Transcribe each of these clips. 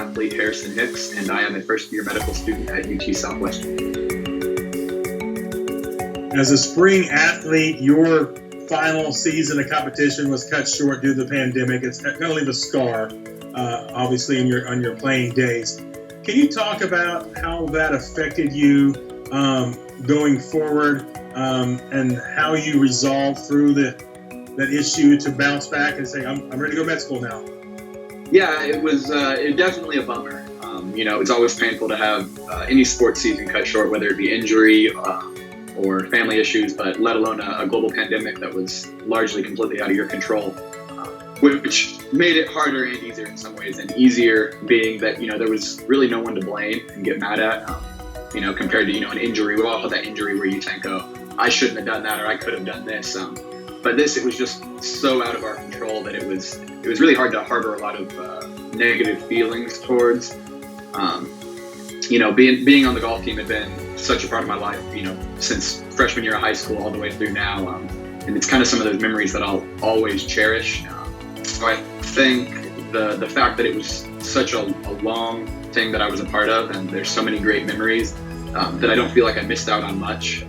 athlete Harrison Hicks, and I am a first-year medical student at UT Southwestern. As a spring athlete, your final season of competition was cut short due to the pandemic. It's going to leave a scar, obviously, on your playing days. Can you talk about how that affected you going forward, and how you resolved through that issue to bounce back and say, I'm ready to go med school now? Yeah, it was definitely a bummer. It's always painful to have any sports season cut short, whether it be injury or family issues, but let alone a global pandemic that was largely completely out of your control, which made it harder and easier in some ways. And easier being that, there was really no one to blame and get mad at, compared to, an injury. We all had that injury where you think, oh, I shouldn't have done that, or I could have done this. But this, it was just so out of our control that it was really hard to harbor a lot of negative feelings towards. Being on the golf team had been such a part of my life, since freshman year of high school all the way through now. And it's kind of some of those memories that I'll always cherish. So I think the fact that it was such a long thing that I was a part of, and there's so many great memories, that I don't feel like I missed out on much.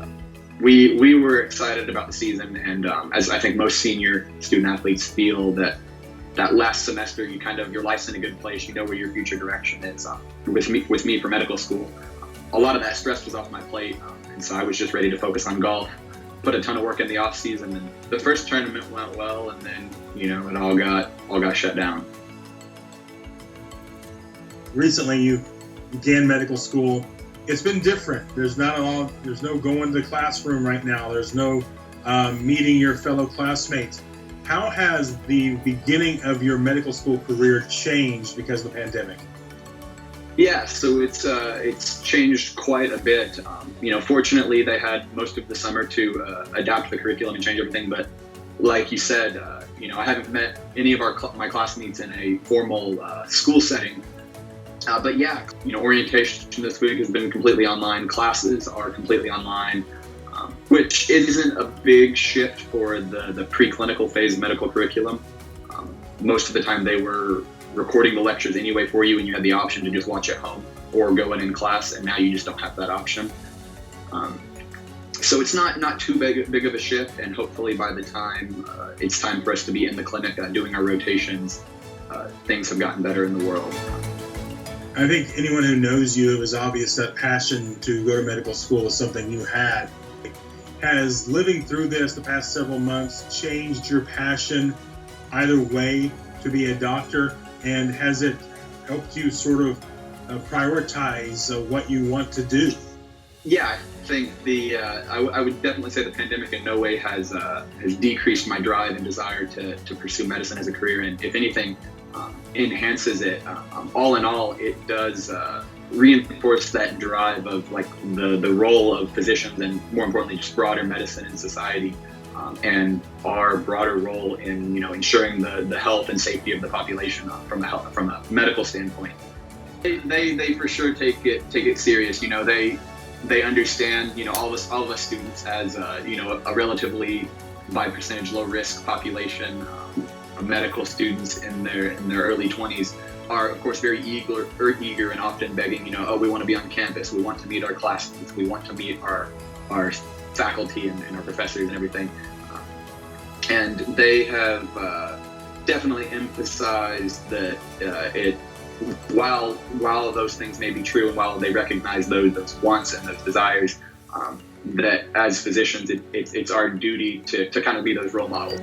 We were excited about the season, and as I think most senior student athletes feel, that last semester your life's in a good place, you know where your future direction is. With me for medical school, a lot of that stress was off my plate, and so I was just ready to focus on golf, put a ton of work in the off season, and the first tournament went well, and then it all got shut down. Recently you began medical school. It's been different. There's no going to the classroom right now. There's no meeting your fellow classmates. How has the beginning of your medical school career changed because of the pandemic? Yeah, so it's changed quite a bit. Fortunately, they had most of the summer to adapt the curriculum and change everything. But like you said, I haven't met any of my classmates in a formal school setting. But yeah, orientation this week has been completely online. Classes are completely online, which isn't a big shift for the preclinical phase medical curriculum. Most of the time they were recording the lectures anyway for you, and you had the option to just watch at home or go in class, and now you just don't have that option. So it's not too big of a shift, and hopefully by the time it's time for us to be in the clinic doing our rotations, things have gotten better in the world. I think anyone who knows you, it was obvious that passion to go to medical school is something you had. Has living through this the past several months changed your passion either way to be a doctor? And has it helped you sort of prioritize what you want to do? Yeah, I think I would definitely say the pandemic in no way has decreased my drive and desire to pursue medicine as a career, and if anything, enhances it. All in all, it does reinforce that drive of the role of physicians, and more importantly, just broader medicine in society. And our broader role in ensuring the health and safety of the population from a medical standpoint. They for sure take it serious. They understand all of us students as a relatively by percentage low risk population. Medical students in their early 20s are of course very eager and often begging, we want to be on campus, we want to meet our classmates, we want to meet our faculty and our professors and everything. And they have definitely emphasized that while those things may be true, and while they recognize those wants and those desires, that as physicians, it's our duty to kind of be those role models.